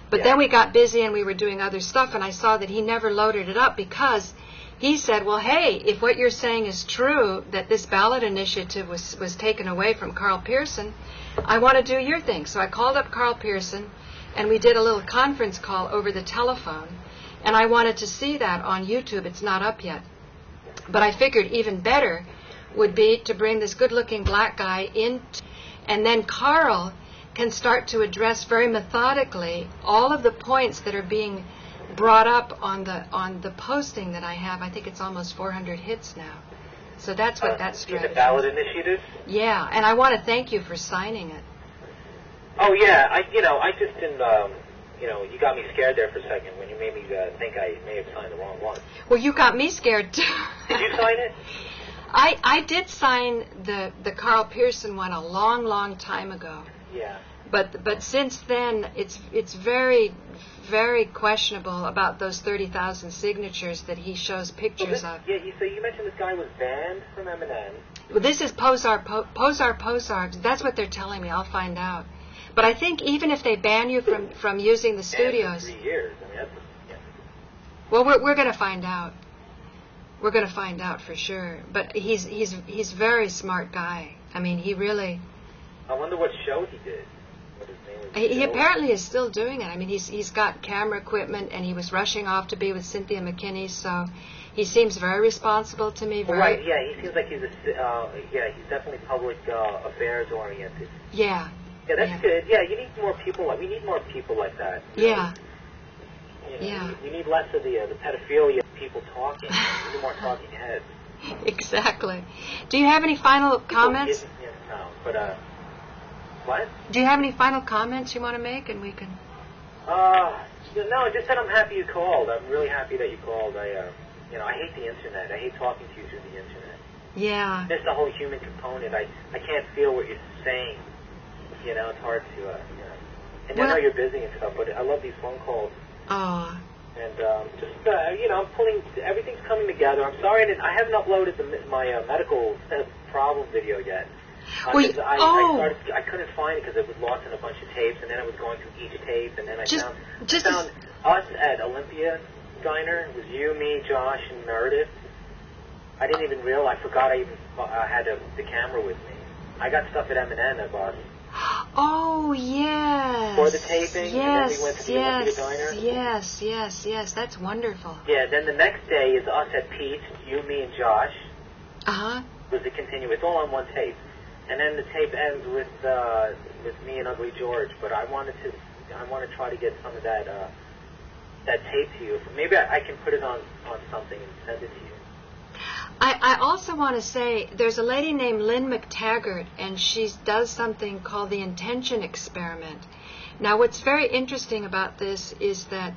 But then we got busy and we were doing other stuff, and I saw that he never loaded it up because he said, well, hey, if what you're saying is true, that this ballot initiative was taken away from Carl Pearson, I want to do your thing. So I called up Carl Pearson, and we did a little conference call over the telephone, and I wanted to see that on YouTube. It's not up yet. But I figured even better would be to bring this good-looking black guy in, and then Carl can start to address very methodically all of the points that are being brought up on the posting that I have. I think it's almost 400 hits now. So that's what that strategy is. The ballot initiative? Yeah, and I want to thank you for signing it. Oh, yeah. I just didn't, you got me scared there for a second when you made me think I may have signed the wrong one. Well, you got me scared, too. Did you sign it? I did sign the Carl Pearson one a long, long time ago. Yeah. But since then, it's very, very questionable about those 30,000 signatures that he shows pictures of. Yeah, so you mentioned this guy was banned from MNN. Well, this is Posar. That's what they're telling me. I'll find out. But I think even if they ban you from using the studios... For 3 years. I mean, that's... Well, we're going to find out. We're going to find out for sure. But he's very smart guy. I mean, he really. I wonder what show he did. What his name was. He apparently is still doing it. I mean, he's got camera equipment, and he was rushing off to be with Cynthia McKinney, so he seems very responsible to me. Very, right, yeah, he seems like he's he's definitely public affairs oriented. Yeah. Yeah, that's good. Yeah, you need more people. We need more people like that. Yeah. Yeah. We need less of the pedophilia people talking. We need more talking heads. Exactly. Do you have any final comments? No, but what? Do you have any final comments you want to make, and we can? No, just that I'm happy you called. I'm really happy that you called. I hate the internet. I hate talking to you through the internet. Yeah. There's the whole human component. I can't feel what you're saying. It's hard to, And I know you're busy and stuff, but I love these phone calls. Oh. And I'm pulling. Everything's coming together. I'm sorry, I haven't uploaded my medical problem video yet. I couldn't find it because it was lost in a bunch of tapes, and then I was going through each tape, and then I found us at Olympia Diner. It was you, me, Josh, and Meredith. I didn't even realize. I forgot I even had the camera with me. I got stuff at M&M at Boston. Oh, yes. For the taping, and then we went to the Olympia Diner. Yes, that's wonderful. Yeah, then the next day is us at Pete's, you, me, and Josh. Uh-huh. Was the continue. It's all on one tape. And then the tape ends with me and Ugly George, but I want to try to get some of that tape to you. Maybe I can put it on something and send it to you. I also want to say there's a lady named Lynn McTaggart, and she does something called the intention experiment. Now, what's very interesting about this is that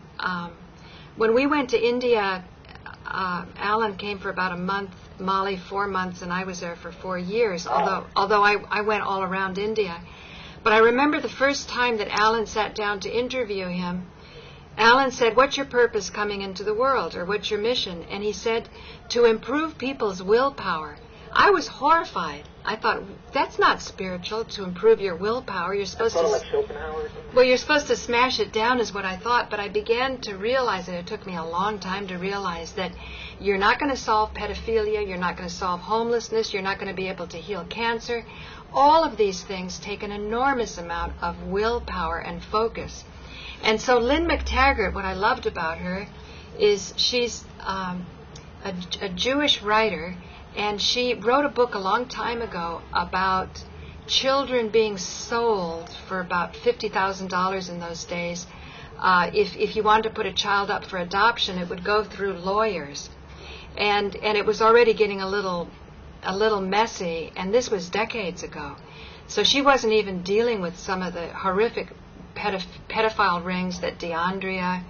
when we went to India, Alan came for about a month, Molly 4 months, and I was there for 4 years, although I went all around India. But I remember the first time that Alan sat down to interview him, Alan said, "What's your purpose coming into the world, or what's your mission?" And he said, "To improve people's willpower." I was horrified. I thought, that's not spiritual, to improve your willpower. You're supposed to... like Schopenhauer or something? Well, you're supposed to smash it down is what I thought, but I began to realize, and it took me a long time to realize, that you're not going to solve pedophilia, you're not going to solve homelessness, you're not going to be able to heal cancer. All of these things take an enormous amount of willpower and focus. And so Lynn McTaggart, what I loved about her is she's a Jewish writer, and she wrote a book a long time ago about children being sold for about $50,000 in those days. If you wanted to put a child up for adoption, it would go through lawyers. And it was already getting a little messy, and this was decades ago. So she wasn't even dealing with some of the horrific pedophile rings that DeAndrea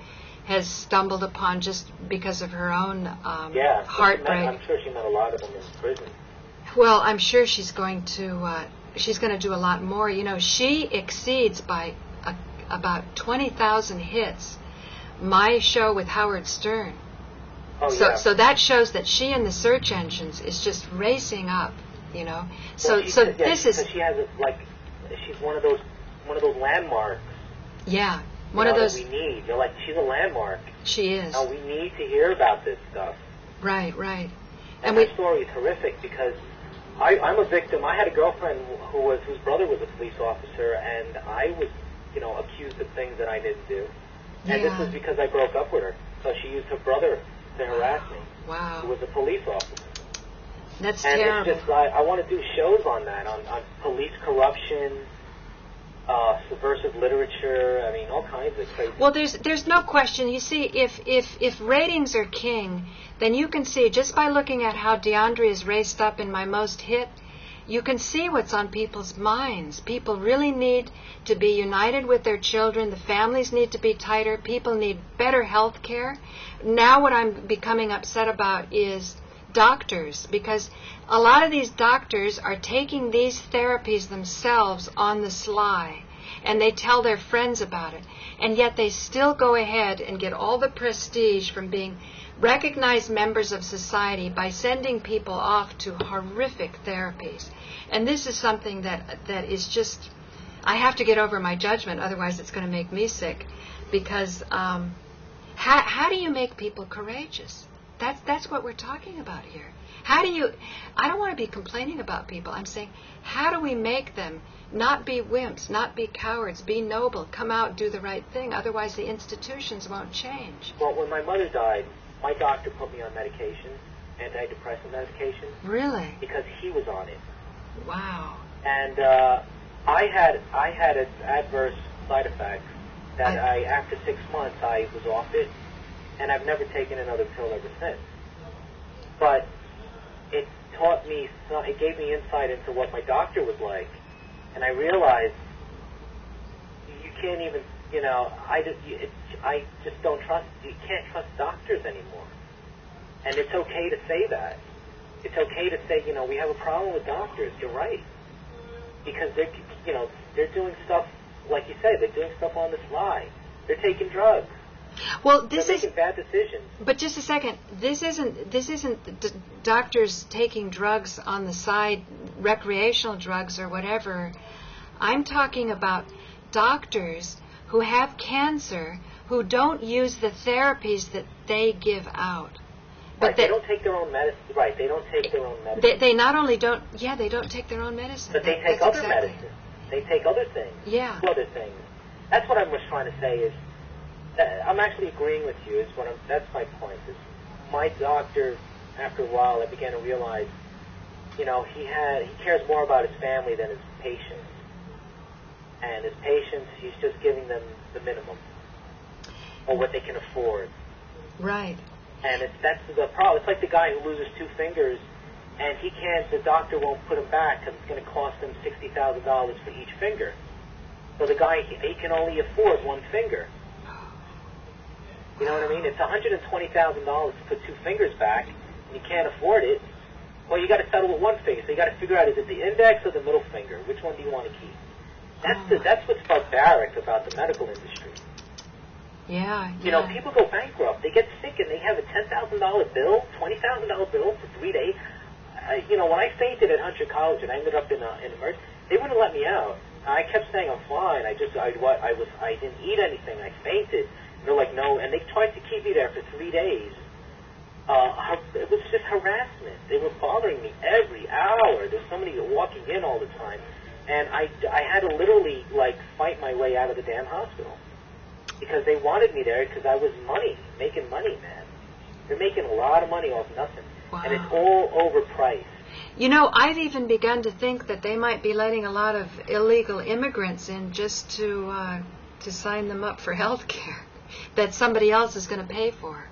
has stumbled upon just because of her own heartbreak. I'm sure she met a lot of them in prison. Well, I'm sure she's going to do a lot more. You know, she exceeds by about 20,000 hits my show with Howard Stern. So that shows that she in the search engines is just racing up. You know, she's one of those landmarks. Yeah, one of those that we need. She's a landmark. She is. We need to hear about this stuff. Right. And her story is horrific because I'm a victim. I had a girlfriend whose brother was a police officer, and I was, accused of things that I didn't do. And this was because I broke up with her. So she used her brother to harass me. Wow. Who was a police officer. That's terrible. It's just, I want to do shows on that, on police corruption, subversive literature. I mean, all kinds of crazy. Well, there's no question. You see, if ratings are king, then you can see just by looking at how DeAndre is raced up in my most hit, you can see what's on people's minds. People really need to be united with their children. The families need to be tighter. People need better health care. Now what I'm becoming upset about is doctors, because a lot of these doctors are taking these therapies themselves on the sly, and they tell their friends about it, and yet they still go ahead and get all the prestige from being recognized members of society by sending people off to horrific therapies. And this is something that is just, I have to get over my judgment, otherwise it's going to make me sick, because how do you make people courageous? That's what we're talking about here. How do you? I don't want to be complaining about people. I'm saying, how do we make them not be wimps, not be cowards, be noble, come out, do the right thing? Otherwise, the institutions won't change. Well, when my mother died, my doctor put me on medication, antidepressant medication. Really? Because he was on it. Wow. And I had an adverse side effect that after 6 months I was off it, and I've never taken another pill ever since. But it taught me, it gave me insight into what my doctor was like, and I realized you can't even, I just don't trust, you can't trust doctors anymore. And it's okay to say that. It's okay to say, we have a problem with doctors. You're right. Because they're doing stuff, like you said, they're doing stuff on the sly. They're taking drugs. Well, they're making bad decisions. But just a second. This isn't doctors taking drugs on the side, recreational drugs or whatever. I'm talking about doctors who have cancer who don't use the therapies that they give out. But right, they don't take their own medicine. Right, they don't take their own medicine. They not only don't, they don't take their own medicine. But they take other medicine. They take other things. Yeah. Other things. That's what I was trying to say is, I'm actually agreeing with you. That's my point. Is my doctor, after a while, I began to realize, he cares more about his family than his patients. And his patients, he's just giving them the minimum, or what they can afford. Right. And that's the problem. It's like the guy who loses 2 fingers, and the doctor won't put him back because it's going to cost him $60,000 for each finger. So the guy, he can only afford 1 finger. You know what I mean? It's $120,000 to put 2 fingers back, and you can't afford it. Well, you got to settle with 1 finger. So you got to figure out, is it the index or the middle finger? Which one do you want to keep? That's what's barbaric about the medical industry. Yeah. People go bankrupt. They get sick and they have a $10,000 bill, $20,000 bill for 3 days. When I fainted at Hunter College and I ended up in emergency, they wouldn't let me out. I kept saying I'm fine. I didn't eat anything. I fainted. And they're like, no. And they tried to keep me there for 3 days. It was just harassment. They were bothering me every hour. There's somebody walking in all the time. And I had to literally, fight my way out of the damn hospital. Because they wanted me there because I was making money, man. They're making a lot of money off nothing. Wow. And it's all overpriced. I've even begun to think that they might be letting a lot of illegal immigrants in just to sign them up for health care that somebody else is going to pay for.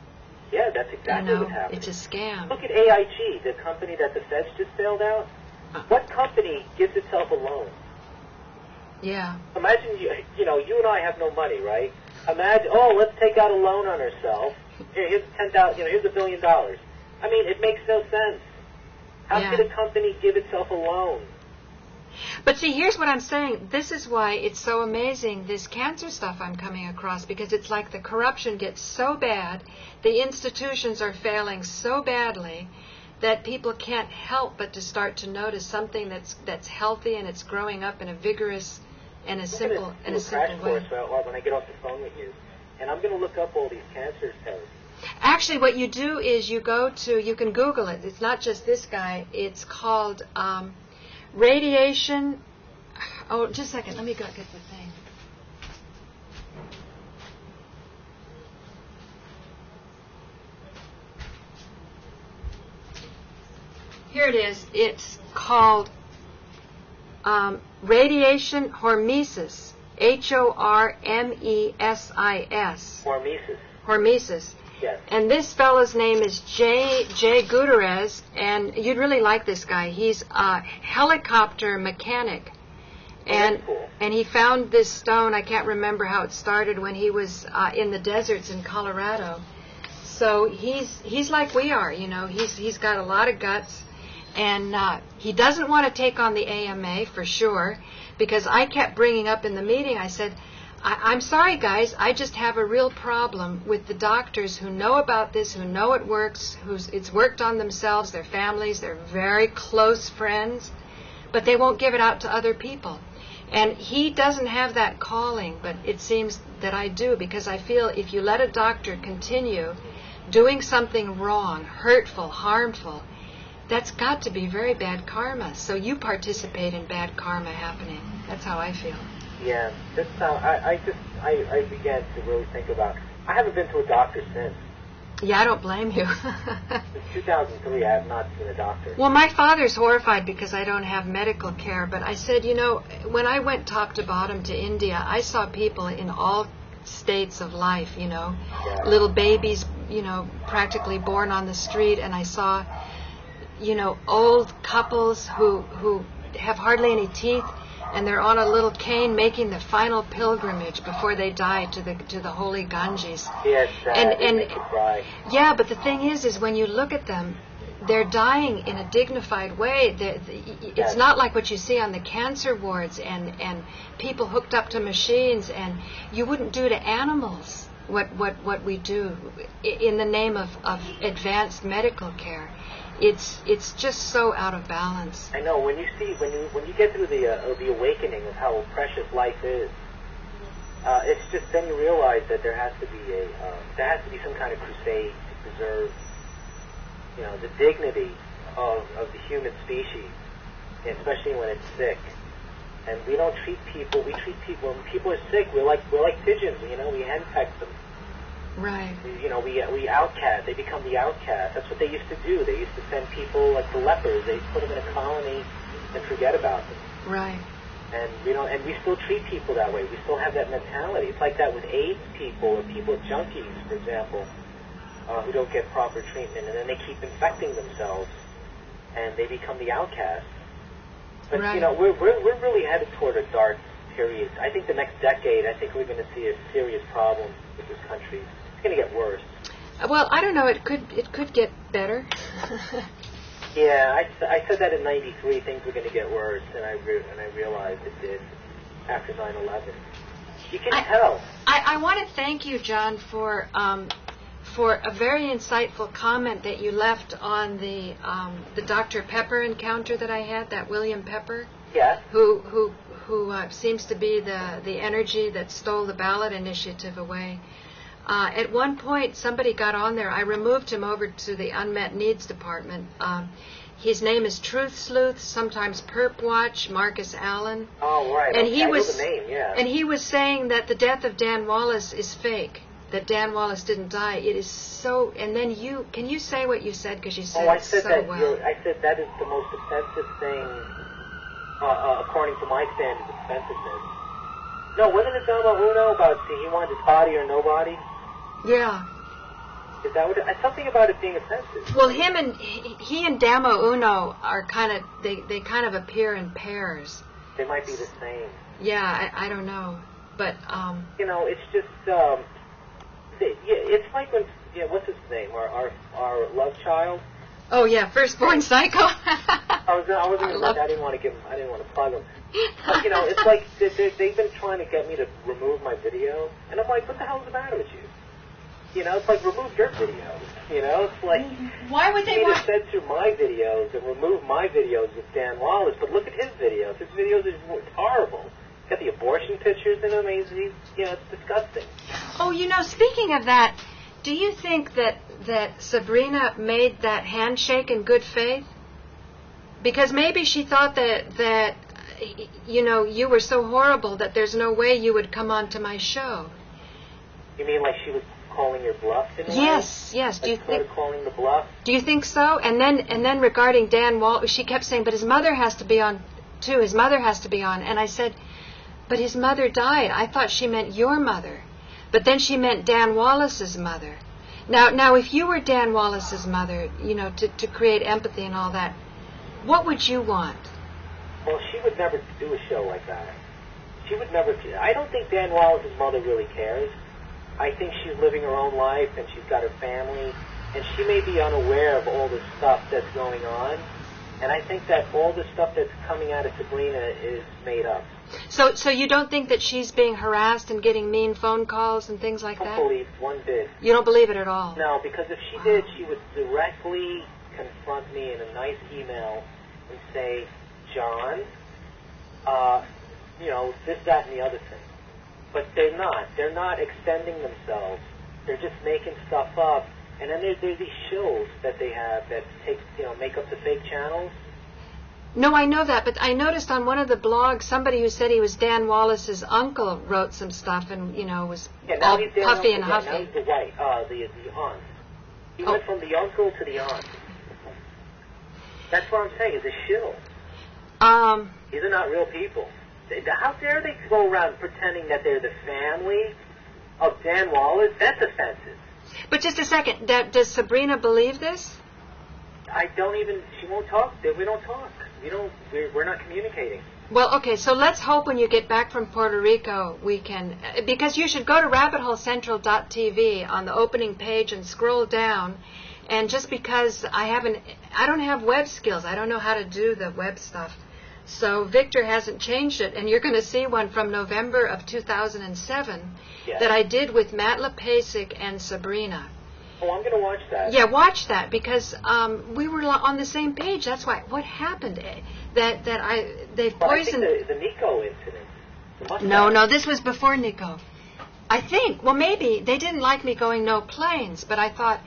Yeah, that's exactly what's happening. It's a scam. Look at AIG, the company that the feds just bailed out. What company gives itself a loan? Yeah. Imagine, you and I have no money, right? Imagine, let's take out a loan on ourselves. Here's $10,000. Here's $1 billion. I mean, it makes no sense. How could a company give itself a loan? But see, here's what I'm saying. This is why it's so amazing, this cancer stuff I'm coming across, because it's like the corruption gets so bad, the institutions are failing so badly that people can't help but to start to notice something that's healthy and it's growing up in a vigorous and a simple way. I'm going to do a crash course when I get off the phone with you, and I'm going to look up all these cancer tests. Actually, what you do is you can Google it. It's not just this guy. It's called radiation. Oh, just a second. Let me go get the thing. Here it is. It's called radiation hormesis. Hormesis. Hormesis. Yes. And this fellow's name is Jay Gutierrez, and you'd really like this guy. He's a helicopter mechanic. And he found this stone. I can't remember how it started when he was in the deserts in Colorado. So he's like we are, He's got a lot of guts, and he doesn't want to take on the AMA for sure, because I kept bringing up in the meeting. I said, I'm sorry, guys. I just have a real problem with the doctors who know about this, who know it works, it's worked on themselves, their families, their very close friends, but they won't give it out to other people. And he doesn't have that calling, but it seems that I do, because I feel if you let a doctor continue doing something wrong, hurtful, harmful, that's got to be very bad karma. So you participate in bad karma happening. That's how I feel. Yeah, that's how I began to really think about. I haven't been to a doctor since. Yeah, I don't blame you. Since 2003, I have not seen a doctor. Well, my father's horrified because I don't have medical care, but I said, when I went top to bottom to India, I saw people in all states of life, little babies, practically born on the street, and I saw, old couples who have hardly any teeth, and they're on a little cane making the final pilgrimage before they die to the holy Ganges. Yes, and make you cry. Yeah, but the thing is when you look at them, they're dying in a dignified way. It's not like what you see on the cancer wards and people hooked up to machines, and you wouldn't do to animals what we do in the name of advanced medical care. It's just so out of balance. I know. When you get through the awakening of how precious life is, it's just then you realize that there has to be some kind of crusade to preserve, the dignity of the human species, especially when it's sick. And we don't treat people. We treat people when people are sick. We're like pigeons. We henpeck them. Right. We outcast. They become the outcast. That's what they used to do. They used to send people like the lepers. They put them in a colony and forget about them. Right. And we still treat people that way. We still have that mentality. It's like that with AIDS people or people with junkies, for example, who don't get proper treatment, and then they keep infecting themselves, and they become the outcast. But right. We're really headed toward a dark period. I think the next decade, we're going to see a serious problem with this country. It's going to get worse. Well, I don't know. It could get better. Yeah, I said that in '93 things were going to get worse, and I realized it did after 9/11. You can tell. I want to thank you, John, for a very insightful comment that you left on the Dr. Pepper encounter that I had, that William Pepper. Yeah. Who seems to be the energy that stole the ballot initiative away. At one point, somebody got on there. I removed him over to the Unmet Needs Department. His name is Truth Sleuth, sometimes Perp Watch, Marcus Allen. Oh, right. And I know the name, yeah. And he was saying that the death of Dan Wallace is fake, that Dan Wallace didn't die. It is so... And then can you say what you said? Because you said it so well. I said that is the most offensive thing, according to my standards of offensiveness. No, wasn't it about Uno, about he wanted his body or no body? Yeah. Is that what something about it being offensive? Well, he and Damo Uno are kind of they kind of appear in pairs. They might be the same. Yeah, I don't know, but it's just it's like when what's his name? Our love child. Oh yeah, Firstborn Psycho. I didn't want to plug him. But, it's like they've been trying to get me to remove my video, and I'm like, what the hell's the matter with you? It's like, remove your videos. It's like, why would they want to censor my videos and remove my videos with Dan Wallace, but look at his videos. His videos are horrible. Got the abortion pictures in them. It's disgusting. Oh, speaking of that, do you think that Sabrina made that handshake in good faith? Because maybe she thought that you were so horrible that there's no way you would come onto my show. You mean like she was calling your bluff? Yes. Like Do you think calling the bluff? Do you think so? And then regarding Dan Wallace, she kept saying, but his mother has to be on too. His mother has to be on. And I said, but his mother died. I thought she meant your mother. But then she meant Dan Wallace's mother. Now, if you were Dan Wallace's mother, to create empathy and all that, what would you want? Well, she would never do a show like that. She would never. I don't think Dan Wallace's mother really cares. I think she's living her own life, and she's got her family, and she may be unaware of all the stuff that's going on. And I think that all the stuff that's coming out of Sabrina is made up. So you don't think that she's being harassed and getting mean phone calls and things like that? I don't believe one bit. You don't believe it at all? No, because if she did, she would directly confront me in a nice email and say, John, this, that, and the other thing. But they're not. They're not extending themselves. They're just making stuff up And then there's these shows that they have that make up the fake channels. No, I know that, but I noticed on one of the blogs somebody who said he was Dan Wallace's uncle wrote some stuff and, was all puffy and huffy. Now he's the white, the aunt. He went from the uncle to the aunt. That's what I'm saying, is a shill. These are not real people. How dare they go around pretending that they're the family of Dan Wallace? That's offensive. But just a second, does Sabrina believe this? She won't talk. We don't talk. We're not communicating. Well, okay, so let's hope when you get back from Puerto Rico we can, because you should go to rabbitholecentral.tv on the opening page and scroll down, and just because I don't have web skills, I don't know how to do the web stuff, so Victor hasn't changed it, and you're going to see one from November of 2007 that I did with Matt LePasic and Sabrina. Oh, I'm going to watch that. Yeah, watch that, because we were on the same page. That's why. What happened? They poisoned. I think the Nico incident. No, this was before Nico. I think. Well, maybe they didn't like me going no planes, but I thought,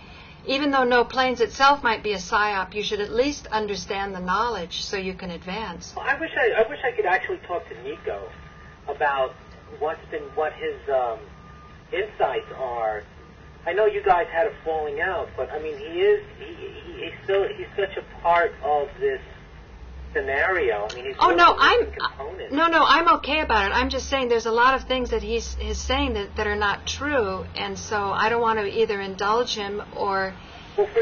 even though no planes itself might be a Psy-Op, you should at least understand the knowledge so you can advance. Well, I wish I could actually talk to Nico about what his insights are. I know you guys had a falling out, but I mean he's such a part of this scenario. I mean he's I'm okay about it. I'm just saying there's a lot of things that he's saying that are not true, and so I don't want to either indulge him or